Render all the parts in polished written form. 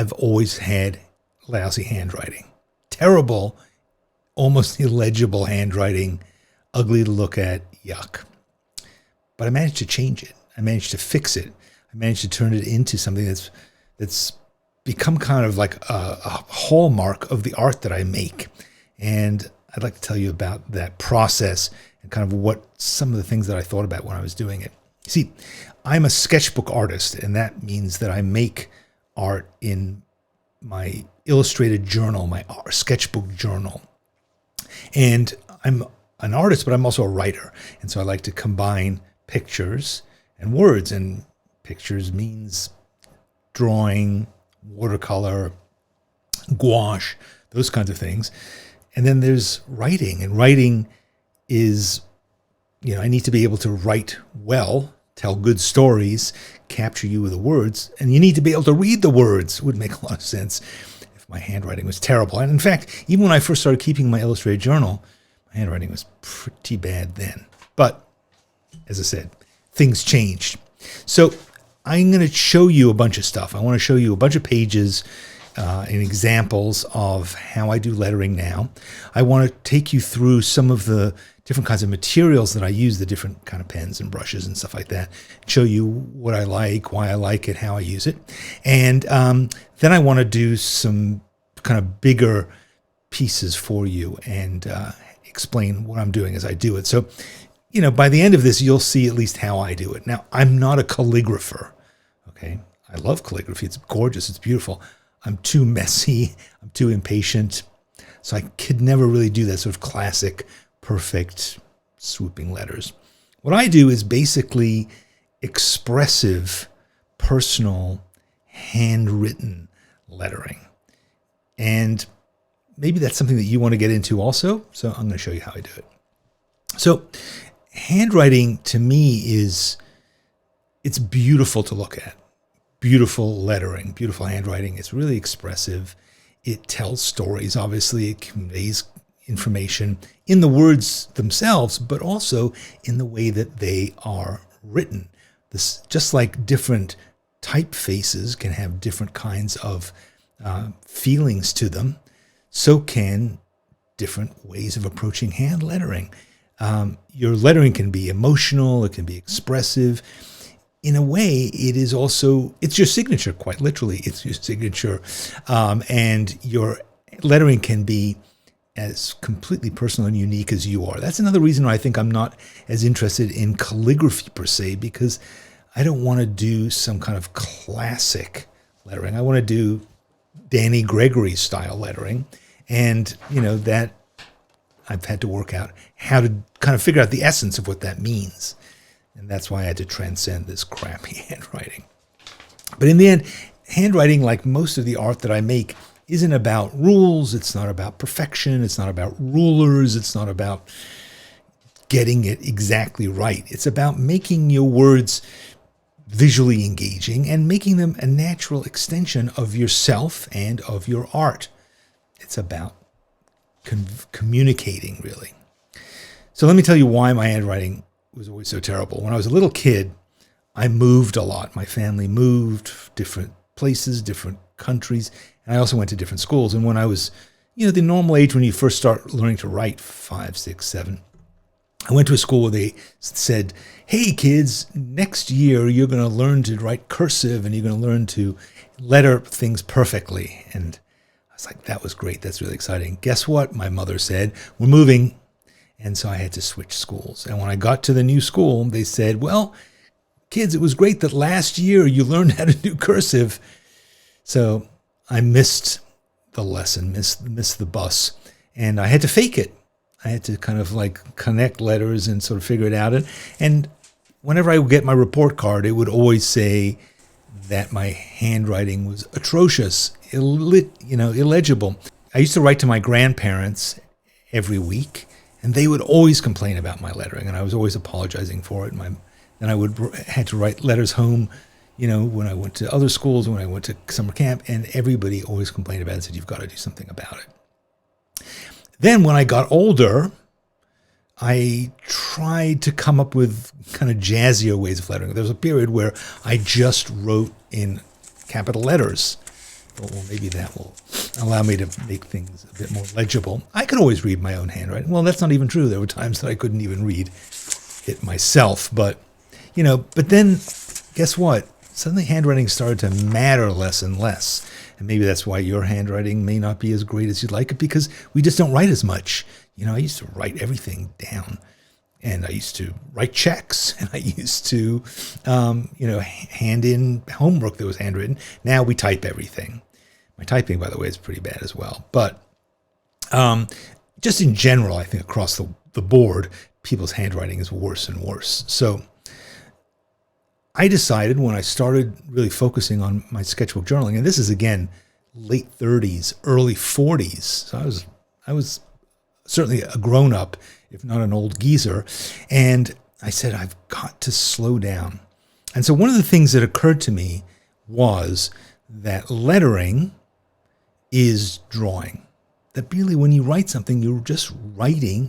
I've always had lousy handwriting. Terrible, almost illegible handwriting, ugly to look at, yuck. But I managed to change it. I managed to fix it. I managed to turn it into something that's become kind of like a hallmark of the art that I make. And I'd like to tell you about that process and kind of what some of the things that I thought about when I was doing it. See, I'm a sketchbook artist, and that means that I make art in my illustrated journal, my sketchbook journal. And I'm an artist, but I'm also a writer. And so I like to combine pictures and words. And pictures means drawing, watercolor, gouache, those kinds of things. And then there's writing. And writing is, I need to be able to write well, tell good stories, capture you with the words, and you need to be able to read the words. It would make a lot of sense if my handwriting was terrible. And in fact, even when I first started keeping my illustrated journal, my handwriting was pretty bad then. But as I said, things changed. So I'm going to show you a bunch of stuff. I want to show you a bunch of pages and examples of how I do lettering now. I want to take you through some of the different kinds of materials that I use, the different kind of pens and brushes and stuff like that, show you what I like, why I like it, how I use it. And then I want to do some kind of bigger pieces for you and explain what I'm doing as I do it. So, by the end of this, you'll see at least how I do it. Now, I'm not a calligrapher, okay? I love calligraphy. It's gorgeous. It's beautiful. I'm too messy. I'm too impatient. So I could never really do that sort of classic, perfect, swooping letters. What I do is basically expressive, personal, handwritten lettering. And maybe that's something that you want to get into also. So I'm going to show you how I do it. So handwriting to me it's beautiful to look at. Beautiful lettering, beautiful handwriting. It's really expressive. It tells stories, obviously. It conveys information in the words themselves, but also in the way that they are written. This, just like different typefaces can have different kinds of feelings to them, so can different ways of approaching hand lettering. Your lettering can be emotional, it can be expressive. In a way, it's your signature, quite literally. It's your signature. And your lettering can be as completely personal and unique as you are. That's another reason why I think I'm not as interested in calligraphy per se, because I don't want to do some kind of classic lettering. I want to do Danny Gregory style lettering. And, that I've had to work out how to kind of figure out the essence of what that means. And that's why I had to transcend this crappy handwriting. But in the end, handwriting, like most of the art that I make, isn't about rules. It's not about perfection. It's not about rulers. It's not about getting it exactly right. It's about making your words visually engaging and making them a natural extension of yourself and of your art. It's about communicating, really. So let me tell you why my handwriting was always so terrible. When I was a little kid, I moved a lot. My family moved different places, different countries, and I also went to different schools. And when I was, the normal age when you first start learning to write, 5, 6, 7, I went to a school where they said, hey kids, next year you're going to learn to write cursive and you're going to learn to letter things perfectly. And I was like, that was great. That's really exciting. Guess what? My mother said, we're moving. And so I had to switch schools. And when I got to the new school, they said, well, kids, it was great that last year you learned how to do cursive. So I missed the lesson, missed the bus. And I had to fake it. I had to kind of like connect letters and sort of figure it out. And whenever I would get my report card, it would always say that my handwriting was atrocious, illegible. I used to write to my grandparents every week. And they would always complain about my lettering, and I was always apologizing for it. And I had to write letters home, when I went to other schools, when I went to summer camp, and everybody always complained about it and said, you've got to do something about it. Then when I got older, I tried to come up with kind of jazzier ways of lettering. There was a period where I just wrote in capital letters thought, well, maybe that will allow me to make things a bit more legible. I could always read my own handwriting. Well, that's not even true. There were times that I couldn't even read it myself. But, but then guess what? Suddenly handwriting started to matter less and less. And maybe that's why your handwriting may not be as great as you'd like it, because we just don't write as much. I used to write everything down. And I used to write checks, and I used to, hand in homework that was handwritten. Now we type everything. My typing, by the way, is pretty bad as well. But just in general, I think across the board, people's handwriting is worse and worse. So I decided when I started really focusing on my sketchbook journaling, and this is, again, late 30s, early 40s. So I was certainly a grown-up, if not an old geezer. And I said, I've got to slow down. And so one of the things that occurred to me was that lettering is drawing. That really when you write something, you're just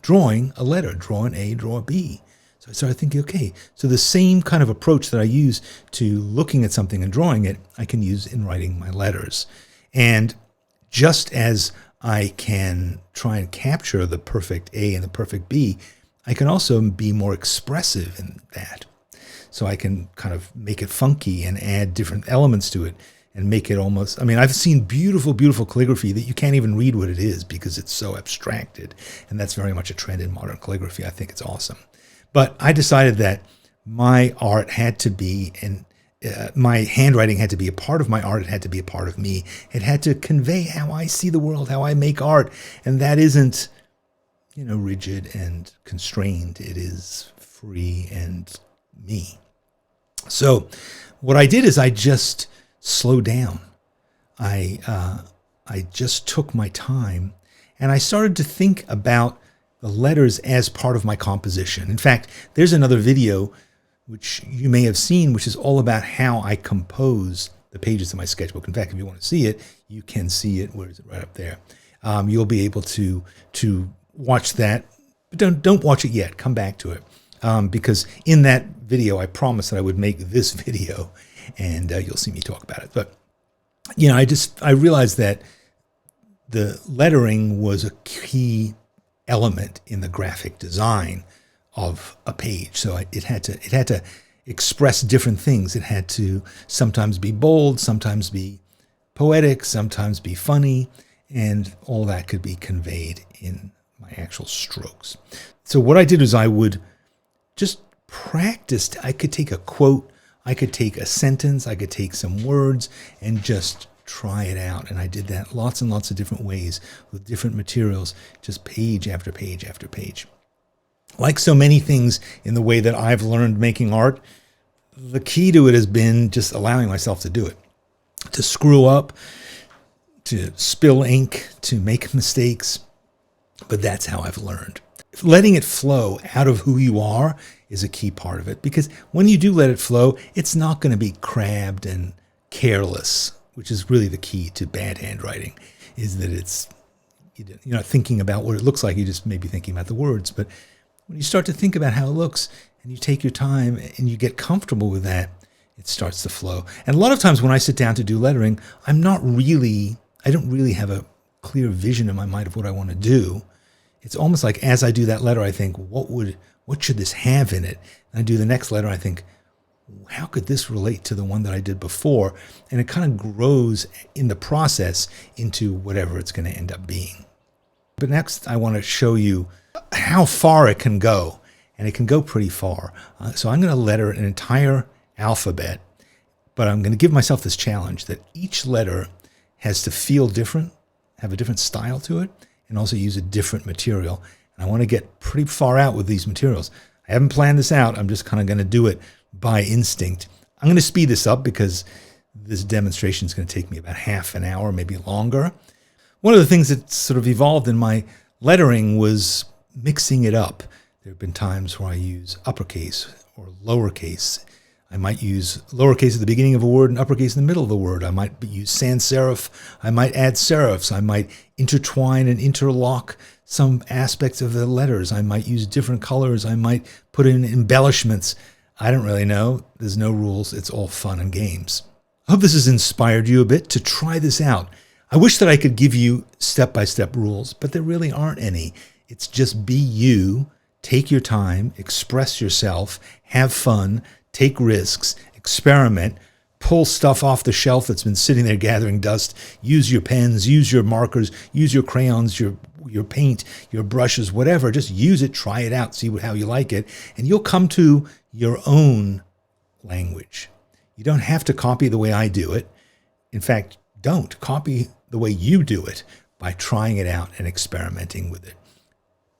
drawing a letter, draw an A, draw a B. So I started thinking, okay, so the same kind of approach that I use to looking at something and drawing it, I can use in writing my letters. And just as I can try and capture the perfect A and the perfect B, I can also be more expressive in that. So I can kind of make it funky and add different elements to it and make it almost, I've seen beautiful, beautiful calligraphy that you can't even read what it is because it's so abstracted. And that's very much a trend in modern calligraphy. I think it's awesome. But I decided that my art had to be, my handwriting had to be a part of my art. It had to be a part of me. It had to convey how I see the world, how I make art. And that isn't, rigid and constrained. It is free and me. So what I did is I just slowed down. I just took my time and I started to think about the letters as part of my composition. In fact, there's another video which you may have seen, which is all about how I compose the pages of my sketchbook. In fact, if you want to see it, you can see it. Where is it? Right up there. You'll be able to watch that, but don't watch it yet. Come back to it, because in that video, I promised that I would make this video, and you'll see me talk about it. But I realized that the lettering was a key element in the graphic design of a page. So it had to express different things. It had to sometimes be bold, sometimes be poetic, sometimes be funny, and all that could be conveyed in my actual strokes. So what I did is I would just practice. I could take a quote, I could take a sentence, I could take some words and just try it out. And I did that lots and lots of different ways with different materials, just page after page after page. Like so many things in the way that I've learned making art, the key to it has been just allowing myself to do it, to screw up, to spill ink, to make mistakes. But that's how I've learned. Letting it flow out of who you are is a key part of it, because when you do let it flow, it's not going to be crabbed and careless, which is really the key to bad handwriting, is that you're not thinking about what it looks like. You just may be thinking about the words. But when you start to think about how it looks and you take your time and you get comfortable with that, it starts to flow. And a lot of times when I sit down to do lettering, I don't really have a clear vision in my mind of what I want to do. It's almost like as I do that letter, I think, what should this have in it? And I do the next letter, I think, how could this relate to the one that I did before? And it kind of grows in the process into whatever it's going to end up being. But next, I want to show you how far it can go. And it can go pretty far. So I'm going to letter an entire alphabet, but I'm going to give myself this challenge that each letter has to feel different, have a different style to it, and also use a different material. And I want to get pretty far out with these materials. I haven't planned this out. I'm just kind of going to do it by instinct. I'm going to speed this up because this demonstration is going to take me about half an hour, maybe longer. One of the things that sort of evolved in my lettering was mixing it up. There have been times where I use uppercase or lowercase. I might use lowercase at the beginning of a word and uppercase in the middle of the word. I might use sans serif. I might add serifs. I might intertwine and interlock some aspects of the letters. I might use different colors. I might put in embellishments. I don't really know. There's no rules. It's all fun and games. I hope this has inspired you a bit to try this out. I wish that I could give you step-by-step rules, but there really aren't any. It's just be you, take your time, express yourself, have fun, take risks, experiment, pull stuff off the shelf that's been sitting there gathering dust, use your pens, use your markers, use your crayons, your paint, your brushes, whatever. Just use it, try it out, see how you like it, and you'll come to your own language. You don't have to copy the way I do it. In fact, don't copy the way you do it by trying it out and experimenting with it.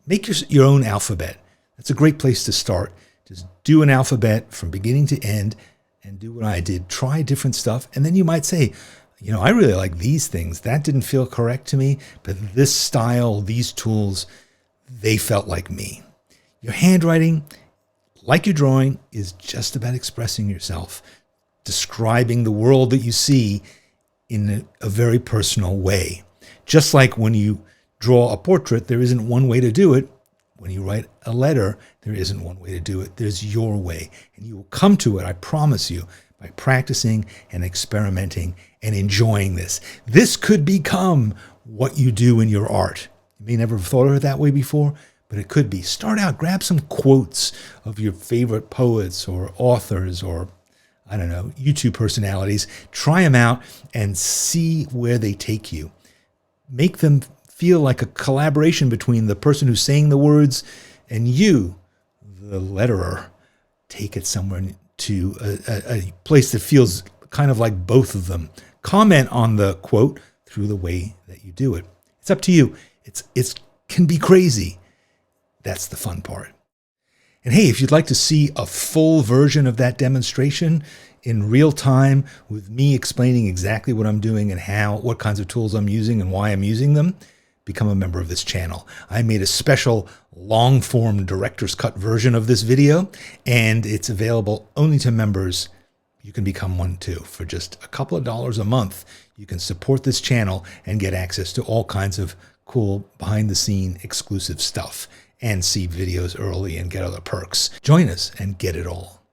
Make your own alphabet. That's a great place to start. Just do an alphabet from beginning to end and do what I did. Try different stuff. And then you might say, you know, I really like these things. That didn't feel correct to me, but this style, these tools, they felt like me. Your handwriting, like your drawing, is just about expressing yourself, describing the world that you see in a very personal way. Just like when you draw a portrait, there isn't one way to do it. When you write a letter, there isn't one way to do it. There's your way. And you will come to it, I promise you, by practicing and experimenting and enjoying this. This could become what you do in your art. You may never have thought of it that way before, but it could be. Start out, grab some quotes of your favorite poets or authors or, I don't know, YouTube personalities. Try them out and see where they take you. Make them feel like a collaboration between the person who's saying the words and you, the letterer. Take it somewhere to a place that feels kind of like both of them. Comment on the quote through the way that you do it. It's up to you. It can be crazy. That's the fun part. And hey, if you'd like to see a full version of that demonstration in real time with me explaining exactly what I'm doing and what kinds of tools I'm using and why I'm using them, become a member of this channel. I made a special long-form director's cut version of this video, and it's available only to members. You can become one too. For just a couple of dollars a month, you can support this channel and get access to all kinds of cool behind-the-scene exclusive stuff and see videos early and get other perks. Join us and get it all.